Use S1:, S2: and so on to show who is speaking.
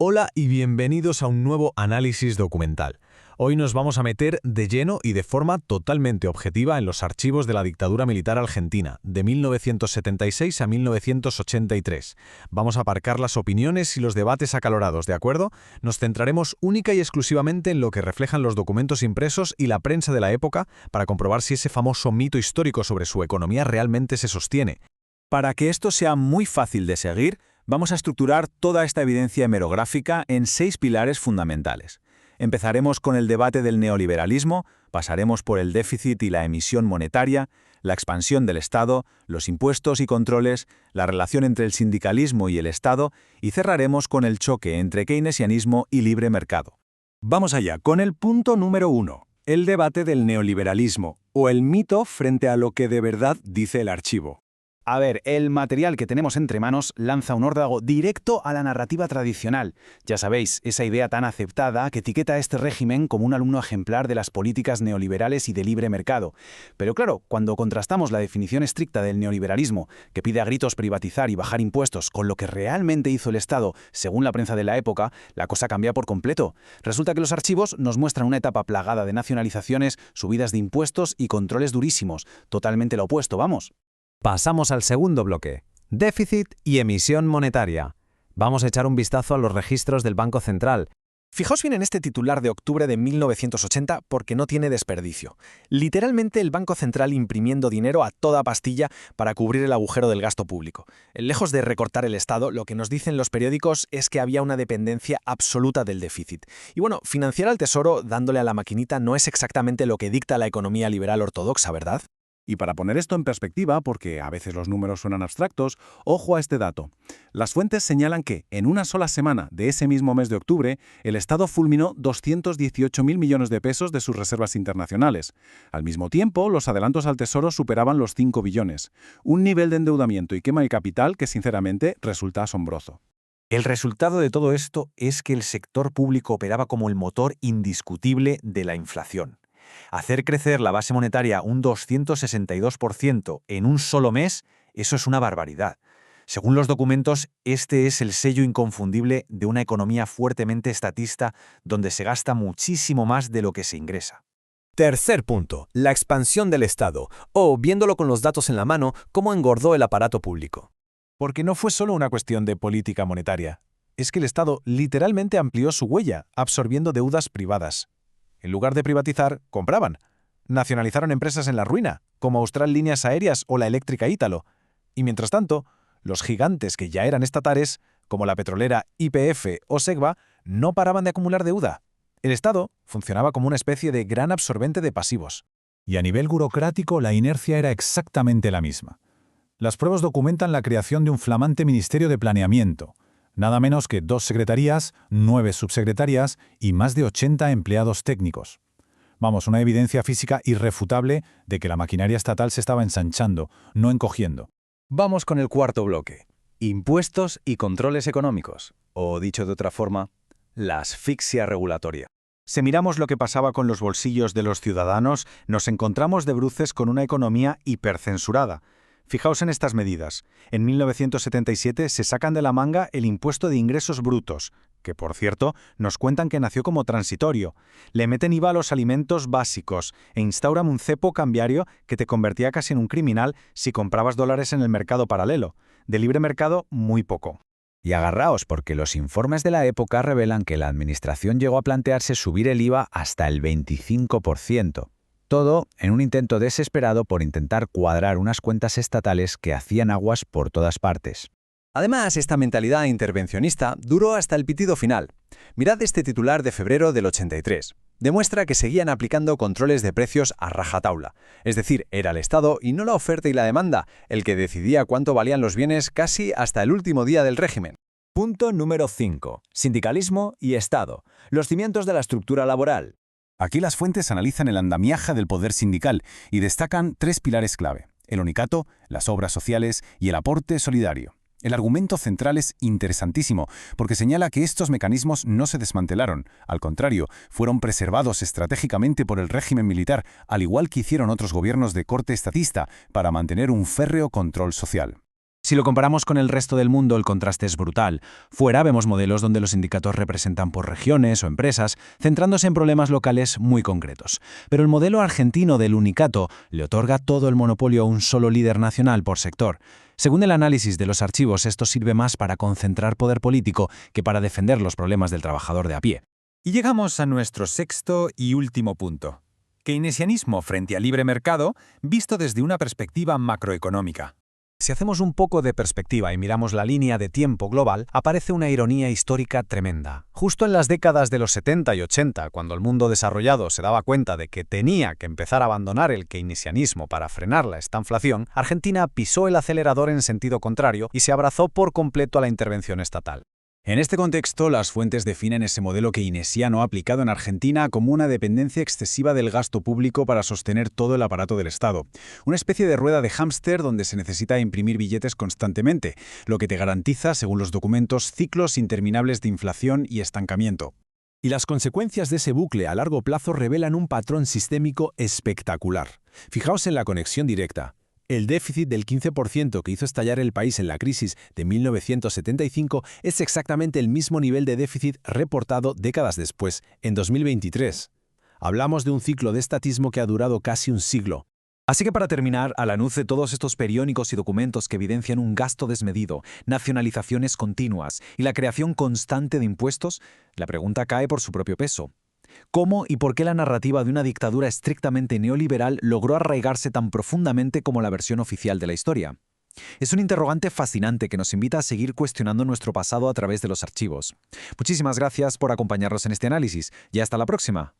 S1: Hola y bienvenidos a un nuevo análisis documental. Hoy nos vamos a meter de lleno y de forma totalmente objetiva en los archivos de la dictadura militar argentina, de 1976 a 1983. Vamos a aparcar las opiniones y los debates acalorados, ¿de acuerdo? Nos centraremos única y exclusivamente en lo que reflejan los documentos impresos y la prensa de la época para comprobar si ese famoso mito histórico sobre su economía realmente se sostiene.
S2: Para que esto sea muy fácil de seguir, vamos a estructurar toda esta evidencia hemerográfica en 6 pilares fundamentales. Empezaremos con el debate del neoliberalismo, pasaremos por el déficit y la emisión monetaria, la expansión del Estado, los impuestos y controles, la relación entre el sindicalismo y el Estado, y cerraremos con el choque entre keynesianismo y libre mercado. Vamos allá con el punto número 1, el debate del neoliberalismo, o el mito frente a lo que de verdad dice el archivo.
S3: A ver, el material que tenemos entre manos lanza un órdago directo a la narrativa tradicional. Ya sabéis, esa idea tan aceptada que etiqueta a este régimen como un alumno ejemplar de las políticas neoliberales y de libre mercado. Pero claro, cuando contrastamos la definición estricta del neoliberalismo, que pide a gritos privatizar y bajar impuestos, con lo que realmente hizo el Estado, según la prensa de la época, la cosa cambia por completo. Resulta que los archivos nos muestran una etapa plagada de nacionalizaciones, subidas de impuestos y controles durísimos. Totalmente lo opuesto, vamos.
S4: Pasamos al segundo bloque, déficit y emisión monetaria. Vamos a echar un vistazo a los registros del Banco Central.
S5: Fijaos bien en este titular de octubre de 1980 porque no tiene desperdicio. Literalmente el Banco Central imprimiendo dinero a toda pastilla para cubrir el agujero del gasto público. Lejos de recortar el Estado, lo que nos dicen los periódicos es que había una dependencia absoluta del déficit. Y bueno, financiar al Tesoro dándole a la maquinita no es exactamente lo que dicta la economía liberal ortodoxa, ¿verdad?
S2: Y para poner esto en perspectiva, porque a veces los números suenan abstractos, ojo a este dato. Las fuentes señalan que, en una sola semana de ese mismo mes de octubre, el Estado fulminó 218.000 millones de pesos de sus reservas internacionales. Al mismo tiempo, los adelantos al Tesoro superaban los 5 billones. Un nivel de endeudamiento y quema de capital que, sinceramente, resulta asombroso.
S4: El resultado de todo esto es que el sector público operaba como el motor indiscutible de la inflación. Hacer crecer la base monetaria un 262% en un solo mes, eso es una barbaridad. Según los documentos, este es el sello inconfundible de una economía fuertemente estatista donde se gasta muchísimo más de lo que se ingresa.
S5: Tercer punto, la expansión del Estado, o, viéndolo con los datos en la mano, cómo engordó el aparato público.
S1: Porque no fue solo una cuestión de política monetaria. Es que el Estado literalmente amplió su huella, absorbiendo deudas privadas. En lugar de privatizar, compraban. Nacionalizaron empresas en la ruina, como Austral Líneas Aéreas o la eléctrica Ítalo. Y mientras tanto, los gigantes que ya eran estatales, como la petrolera YPF o Segva, no paraban de acumular deuda. El Estado funcionaba como una especie de gran absorbente de pasivos.
S2: Y a nivel burocrático, la inercia era exactamente la misma. Las pruebas documentan la creación de un flamante Ministerio de Planeamiento. Nada menos que 2 secretarías, 9 subsecretarías y más de 80 empleados técnicos. Vamos, una evidencia física irrefutable de que la maquinaria estatal se estaba ensanchando, no encogiendo.
S3: Vamos con el cuarto bloque, impuestos y controles económicos, o dicho de otra forma, la asfixia regulatoria. Si miramos lo que pasaba con los bolsillos de los ciudadanos, nos encontramos de bruces con una economía hipercensurada. Fijaos en estas medidas. En 1977 se sacan de la manga el impuesto de ingresos brutos, que por cierto nos cuentan que nació como transitorio. Le meten IVA a los alimentos básicos e instauran un cepo cambiario que te convertía casi en un criminal si comprabas dólares en el mercado paralelo. De libre mercado, muy poco.
S4: Y agarraos porque los informes de la época revelan que la administración llegó a plantearse subir el IVA hasta el 25%. Todo en un intento desesperado por intentar cuadrar unas cuentas estatales que hacían aguas por todas partes.
S5: Además, esta mentalidad intervencionista duró hasta el pitido final. Mirad este titular de febrero del 83. Demuestra que seguían aplicando controles de precios a rajatabla. Es decir, era el Estado y no la oferta y la demanda el que decidía cuánto valían los bienes casi hasta el último día del régimen.
S2: Punto número 5. Sindicalismo y Estado. Los cimientos de la estructura laboral. Aquí las fuentes analizan el andamiaje del poder sindical y destacan 3 pilares clave: el unicato, las obras sociales y el aporte solidario. El argumento central es interesantísimo porque señala que estos mecanismos no se desmantelaron, al contrario, fueron preservados estratégicamente por el régimen militar, al igual que hicieron otros gobiernos de corte estatista, para mantener un férreo control social. Si lo comparamos con el resto del mundo, el contraste es brutal. Fuera vemos modelos donde los sindicatos representan por regiones o empresas, centrándose en problemas locales muy concretos. Pero el modelo argentino del unicato le otorga todo el monopolio a un solo líder nacional por sector. Según el análisis de los archivos, esto sirve más para concentrar poder político que para defender los problemas del trabajador de a pie.
S3: Y llegamos a nuestro sexto y último punto. Keynesianismo frente al libre mercado, visto desde una perspectiva macroeconómica.
S1: Si hacemos un poco de perspectiva y miramos la línea de tiempo global, aparece una ironía histórica tremenda. Justo en las décadas de los 70 y 80, cuando el mundo desarrollado se daba cuenta de que tenía que empezar a abandonar el keynesianismo para frenar la estanflación, Argentina pisó el acelerador en sentido contrario y se abrazó por completo a la intervención estatal.
S2: En este contexto, las fuentes definen ese modelo keynesiano aplicado en Argentina como una dependencia excesiva del gasto público para sostener todo el aparato del Estado. Una especie de rueda de hámster donde se necesita imprimir billetes constantemente, lo que te garantiza, según los documentos, ciclos interminables de inflación y estancamiento.
S6: Y las consecuencias de ese bucle a largo plazo revelan un patrón sistémico espectacular. Fijaos en la conexión directa. El déficit del 15% que hizo estallar el país en la crisis de 1975 es exactamente el mismo nivel de déficit reportado décadas después, en 2023. Hablamos de un ciclo de estatismo que ha durado casi un siglo.
S4: Así que para terminar, a la luz de todos estos periódicos y documentos que evidencian un gasto desmedido, nacionalizaciones continuas y la creación constante de impuestos, la pregunta cae por su propio peso. ¿Cómo y por qué la narrativa de una dictadura estrictamente neoliberal logró arraigarse tan profundamente como la versión oficial de la historia? Es un interrogante fascinante que nos invita a seguir cuestionando nuestro pasado a través de los archivos. Muchísimas gracias por acompañarnos en este análisis y hasta la próxima.